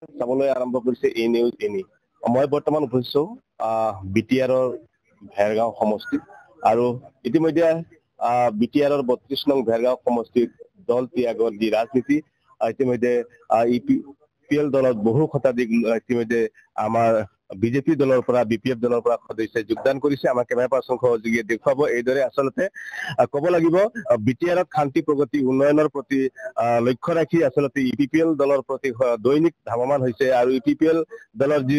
চাবলৈ আৰম্ভ কৰিছে এই নিউজ এনি। মই বৰ্তমান উপস্থিত বিটিআৰৰ ভেৰগাঁও সমষ্টিত আৰু ইতিমধ্যে বিটিআৰৰ ৩২ নং ভেৰগাঁও সমষ্টিত দল ত্যাগৰ যি ৰাজনীতি ইতিমধ্যে ইপিএল দলত বহু শতাধিক ইতিমধ্যে আমাৰ বিজেপি দলৰ পৰা বিপিএফ দলৰ পৰা সদস্যই যোগদান কৰিছে। আমাৰ কেমেৰা পাৰ্চন সহযোগীয়ে দেখুৱাব। এইদৰে আচলতে ক'ব লাগিব বিটিআৰত শান্তি প্ৰগতি উন্নয়নৰ প্ৰতি লক্ষ্য ৰাখি আচলতে ইপিপিএল দলৰ প্ৰতি দৈনিক ধাৱমান হৈছে আৰু ইপিপিএল দলৰ যি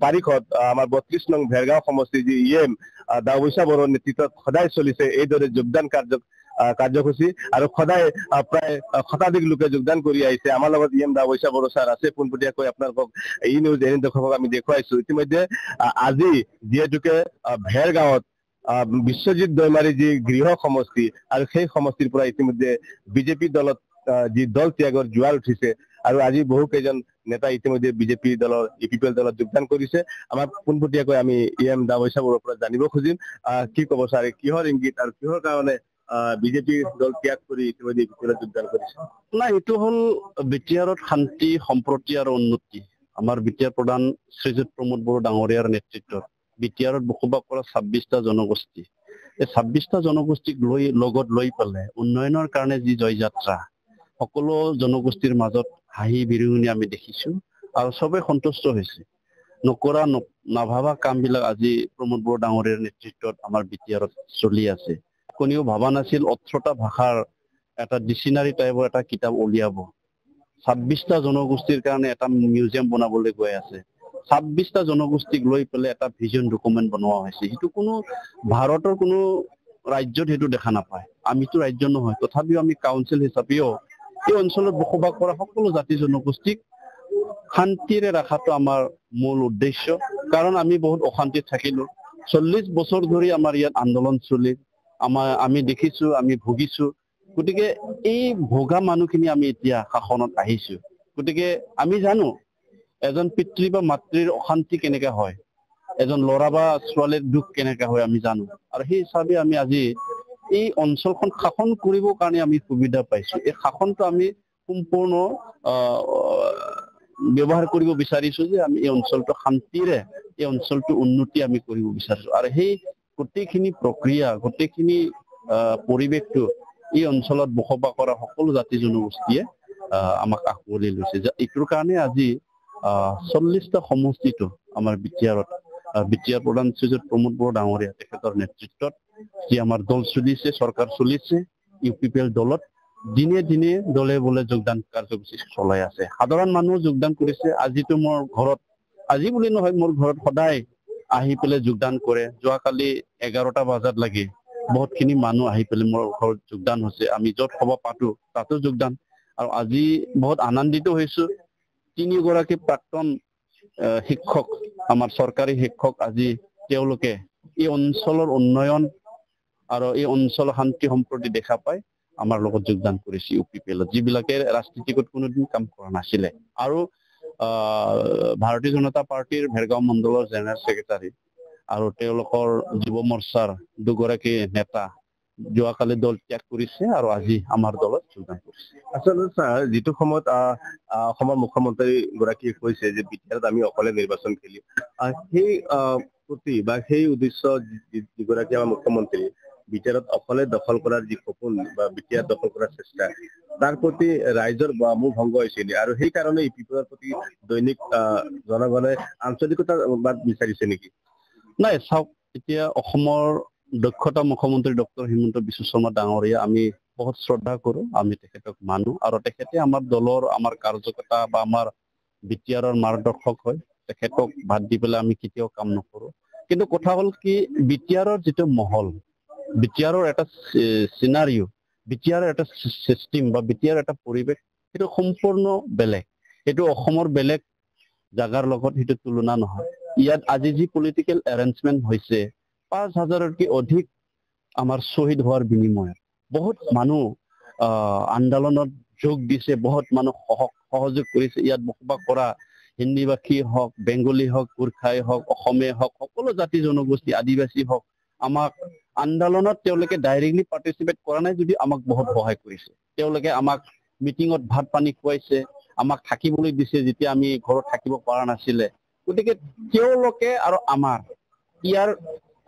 পাৰিষদ আমাৰ ৩২ নং ভেৰগাঁও সমষ্টিৰ যি ইএম দাৱৈচা বড়োৰ নেতৃত্বত সদায় চলিছে এইদৰে যোগদান কাৰ্যসূচী আৰু সদায় প্ৰায় শতাধিক লোকে যোগদান কৰি আহিছে। আমাৰ লগত ইএম দাৱৈচা বড়ো ছাৰ আছে। পোনপটীয়াকৈ আপোনালোকক এই নিউজ এনি দৰ্শকক আমি দেখুৱাইছো। ইতিমধ্যে আজি যিহেতুকে ভেৰগাঁৱত বিশ্বজিৎ দৈমাৰী যি গৃহ সমষ্টি আৰু সেই সমষ্টিৰ পৰা ইতিমধ্যে বিজেপি দলত যি দল ত্যাগৰ জোৱাৰ উঠিছে আৰু আজি বহু কেইজন নেতা ইতিমধ্যে বিজেপি দলৰ ইপিপিএল দলত যোগদান কৰিছে। আমাৰ পোনপটীয়াকৈ আমি ইএম দাৱৈচা বড়োৰ পৰা জানিব খুজিম কি ক'ব ছাৰে, কিহৰ ইংগিত আৰু কিহৰ কাৰণে বিজেপি দল ত্যাগ কৰি ইতিমধ্যে ইপিপিএলত যোগদান কৰিছে? নাই, এইটো হ'ল বিটিআৰত শান্তি সম্প্ৰতি আৰু উন্নতি। আমাৰ বিটিআৰ প্ৰধান শ্ৰীযুত প্ৰমোদ বড়ো ডাঙৰীয়াৰ নেতৃত্বত বিটিআৰত বসবাস কৰা ২৬টা জনগোষ্ঠী, এই ২৬টা জনগোষ্ঠীক লগত লৈ পেলাই উন্নয়নৰ কাৰণে যি জয়যাত্ৰা সকলো জনগোষ্ঠীৰ মাজত হাঁহি বিৰিঙনি আমি দেখিছো আৰু চবে সন্তুষ্ট হৈছে। নকৰা নাভাবা কামবিলাক আজি প্ৰমোদ বড়ো ডাঙৰীয়াৰ নেতৃত্বত আমাৰ বিটিআৰত চলি আছে। কোনেও ভাবা নাছিল ১৮টা ভাষাৰ এটা ডিকশ্যনাৰী টাইপৰ এটা কিতাপ উলিয়াব। ২৬টা জনগোষ্ঠীৰ কাৰণে এটা মিউজিয়াম বনাবলৈ গৈ আছে। ২৬টা জনগোষ্ঠীক লৈ পেলাই এটা ভিজন ডকুমেণ্ট বনোৱা হৈছে। সেইটো কোনো ভাৰতৰ কোনো ৰাজ্যত সেইটো দেখা নাপায়। আমিতো ৰাজ্য নহয়, তথাপিও আমি কাউন্সিল হিচাপেও এই অঞ্চলত বসবাস কৰা সকলো জাতি জনগোষ্ঠীক শান্তিৰে ৰখাটো আমাৰ মূল উদ্দেশ্য। কাৰণ আমি বহুত অশান্তিত থাকিলো। ৪০ বছৰ ধৰি আমাৰ ইয়াত আন্দোলন চলি আমি দেখিছো, আমি ভুগিছো। গতিকে এই ভোগা মানুহখিনি আমি এতিয়া শাসনত আহিছো। গতিকে আমি জানো এজন পিতৃ বা মাতৃৰ অশান্তি কেনেকে হয়, এজন ল'ৰা বা ছোৱালীৰ দুখ কেনেকে হয় আমি জানো। আৰু সেই হিচাপে আমি আজি এই অঞ্চলখন শাসন কৰিবৰ কাৰণে আমি সুবিধা পাইছো। এই শাসনটো আমি সম্পূৰ্ণ ব্যৱহাৰ কৰিব বিচাৰিছো যে আমি এই অঞ্চলটো শান্তিৰে এই অঞ্চলটো উন্নতি আমি কৰিব বিচাৰিছো। আৰু সেই গোটেইখিনি প্ৰক্ৰিয়া গোটেইখিনি পৰিৱেশটো এই অঞ্চলত বসবাস কৰা সকলো জাতি জনগোষ্ঠীয়ে আমাক আঁকোৱালি লৈছে। এইটোৰ কাৰণে আজি ৪০টা সমষ্টিটো আমাৰ বিটিআৰ প্ৰধান শ্ৰীযুত প্ৰমোদ বড়ো ডাঙৰীয়া তেখেতৰ নেতৃত্বত যি আমাৰ দল চলিছে, চৰকাৰ চলিছে, ইউপিপিএল দলত দিনে দিনে দলে বলে যোগদান কাৰ্যসূচী চলাই আছে। সাধাৰণ মানুহ যোগদান কৰিছে। আজিতো মোৰ ঘৰত, আজি বুলি নহয়, মোৰ ঘৰত সদায় আহি পেলাই যোগদান কৰে। যোৱাকালি ১১টা বজাত লাগি বহুতখিনি মানুহ আহি পেলাই মোৰ ঘৰত যোগদান হৈছে। আমি য'ত সভা পাতো তাতো যোগদান। আৰু আজি বহুত আনন্দিত হৈছো। ৩ গৰাকী প্ৰাক্তন শিক্ষক, আমাৰ চৰকাৰী শিক্ষক, আজি তেওঁলোকে এই অঞ্চলৰ উন্নয়ন আৰু এই অঞ্চলৰ শান্তি সম্প্ৰতি দেখা পাই আমাৰ লগত যোগদান কৰিছে ইউপিপিএলত, যিবিলাকে ৰাজনীতিকত কোনোদিন কাম কৰা নাছিলে। আৰু ভাৰতীয় জনতা পাৰ্টিৰ ভেৰগাঁও মণ্ডলৰ জেনেৰেল ছেক্ৰেটাৰী আৰু তেওঁলোকৰ যুৱ মৰ্চাৰ দুগৰাকী নেতা যোৱাকালি দল ত্যাগ কৰিছে আৰু আজি আমাৰ দলত যোগদান কৰিছে। আচলতে ছাৰ, যিটো সময়ত অসমৰ মুখ্যমন্ত্ৰী গৰাকীয়ে কৈছে যে বিটিআৰত আমি অকলে নিৰ্বাচন খেলিম, সেই প্ৰতি বা সেই উদ্দেশ্য যিগৰাকী আমাৰ মুখ্যমন্ত্ৰী বিটিআৰত অকলে দখল কৰাৰ যি সপোন বা বিটিআৰ দখল কৰাৰ চেষ্টা, তাৰ প্ৰতি ৰাইজৰ মূল ভংগ হৈছিল আৰু সেইকাৰণে ইপিপিএলৰ প্ৰতি দৈনিক জনগণে আঞ্চলিকতা বিচাৰিছে নেকি? নাই, চাওক, এতিয়া অসমৰ দক্ষতা মুখ্যমন্ত্ৰী ডক্টৰ হিমন্ত বিশ্ব শৰ্মা ডাঙৰীয়া আমি বহুত শ্ৰদ্ধা কৰো, আমি তেখেতক মানো আৰু তেখেতে আমাৰ দলৰ আমাৰ কাৰ্যকৰ্তা বা আমাৰ বিটিআৰৰ মাৰ্গদৰ্শক হয়। তেখেতক বাদ দি পেলাই আমি কেতিয়াও কাম নকৰো। কিন্তু কথা হ'ল কি, বিটিআৰৰ যিটো মহল, বিটিআৰৰ এটা চিনাৰিও, বিটিআৰৰ এটা চিষ্টেম বা বিটিআৰ এটা পৰিৱেশ, সেইটো সম্পূৰ্ণ বেলেগ। সেইটো অসমৰ বেলেগ জাগাৰ লগত সেইটো তুলনা নহয়। ইয়াত আজি যি পলিটিকেল এৰেঞ্জমেণ্ট হৈছে, ৫,০০০তকৈ অধিক আমাৰ শ্বহীদ হোৱাৰ বিনিময়ত বহুত মানুহ আন্দোলনত যোগ দিছে, বহুত মানুহ সহযোগ কৰিছে। ইয়াত বসবাস কৰা হিন্দীভাষী হওক, বেংগলী হওক, গোৰ্খাই হওক, অসমীয়া হওক, সকলো জাতি জনগোষ্ঠী, আদিবাসী হওক, আমাক আন্দোলনত তেওঁলোকে ডাইৰেক্টলি পাৰ্টিচিপেট কৰা নাই যদি আমাক বহুত সহায় কৰিছে। তেওঁলোকে আমাক মিটিঙত ভাত পানী খুৱাইছে, আমাক থাকিবলৈ দিছে যেতিয়া আমি ঘৰত থাকিব পৰা নাছিলে। গতিকে তেওঁলোকে আৰু আমাৰ ইয়াৰ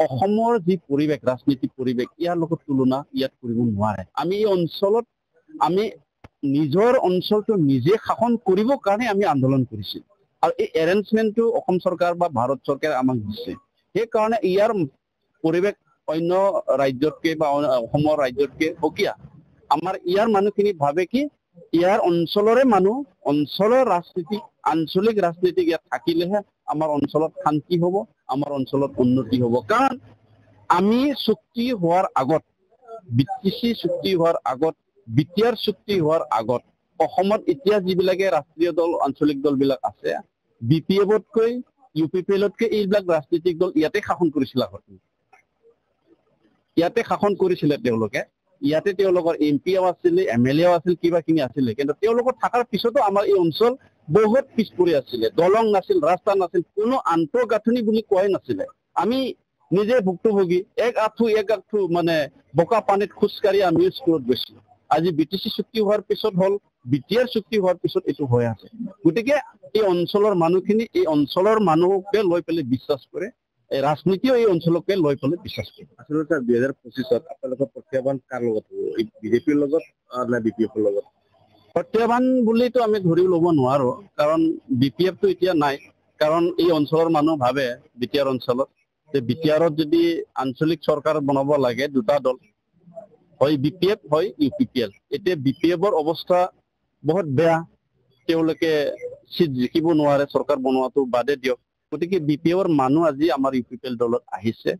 অসমৰ যি পৰিৱেশ, ৰাজনীতিক পৰিৱেশ, ইয়াৰ লগত তুলনা ইয়াত কৰিব নোৱাৰে। আমি এই অঞ্চলত আমি নিজৰ অঞ্চলটো নিজে শাসন কৰিবৰ কাৰণে আমি আন্দোলন কৰিছিল আৰু এই এৰেঞ্জমেণ্টটো অসম চৰকাৰ বা ভাৰত চৰকাৰে আমাক দিছে। সেইকাৰণে ইয়াৰ পৰিৱেশ অন্য ৰাজ্যতকে বা অসমৰ ৰাজ্যতকে সুকীয়া। আমাৰ ইয়াৰ মানুহখিনি ভাবে কি ইয়াৰ অঞ্চলৰে মানুহ, অঞ্চলৰ ৰাজনীতি, আঞ্চলিক ৰাজনীতি ইয়াত থাকিলেহে আমাৰ অঞ্চলত শান্তি হ'ব, আমাৰ অঞ্চলত উন্নতি হ'ব। কাৰণ আমি চুক্তি হোৱাৰ আগত, BTC চুক্তি হোৱাৰ আগত, BTR চুক্তি হোৱাৰ আগত অসমত এতিয়া যিবিলাকে ৰাষ্ট্ৰীয় দল, আঞ্চলিক দলবিলাক আছে, BPF-তকৈ UPPL-তকৈ এইবিলাক ৰাজনীতিক দল ইয়াতে শাসন কৰিছিল আগতে। ইয়াতে শাসন কৰিছিলে তেওঁলোকে। ইয়াতে তেওঁলোকৰ MP-ও আছিলে, MLA-ও আছিল, কিবাখিনি আছিলে। কিন্তু তেওঁলোকৰ থকাৰ পিছতো আমাৰ এই অঞ্চল বহুত পিছ পৰি আছিলে। দলং নাছিল, ৰাস্তা নাছিল, কোনো আন্তঃগাঁথনি বুলি কোৱাই নাছিলে। আমি নিজে ভুক্তভোগী, এক আঁঠু মানে বোকা পানীত খোজকাঢ়ি আমি স্কুলত গৈছিলো। আজি BTC চুক্তি হোৱাৰ পিছত হ'ল, BTR চুক্তি হোৱাৰ পিছত এইটো হৈ আছে। গতিকে এই অঞ্চলৰ মানুহখিনি এই অঞ্চলৰ মানুহকে লৈ পেলাই বিশ্বাস কৰে, এই ৰাজনীতিও এই অঞ্চলকে লৈ পেলাই বিশ্বাস কৰে। আচলতে 2025-ত আপোনালোকৰ প্ৰত্যাহ্বান কাৰ লগত হ'ব? BJPৰ লগত নে BPF-ৰ লগত? প্ৰত্যাহ্বান বুলিতো আমি ধৰি ল'ব নোৱাৰো, কাৰণ BPF-টো এতিয়া নাই। কাৰণ এই অঞ্চলৰ মানুহ ভাবে BTR অঞ্চলত যে BTR-ত যদি আঞ্চলিক চৰকাৰ বনাব লাগে দুটা দল, হয় BPF, হয় UPPL। এতিয়া BPF-ৰ অৱস্থা বহুত বেয়া, তেওঁলোকে চিট জিকিব নোৱাৰে, চৰকাৰ বনোৱাটো বাদে দিয়ক। গতিকে BPF-ৰ মানুহ আজি আমাৰ UPPL দলত আহিছে।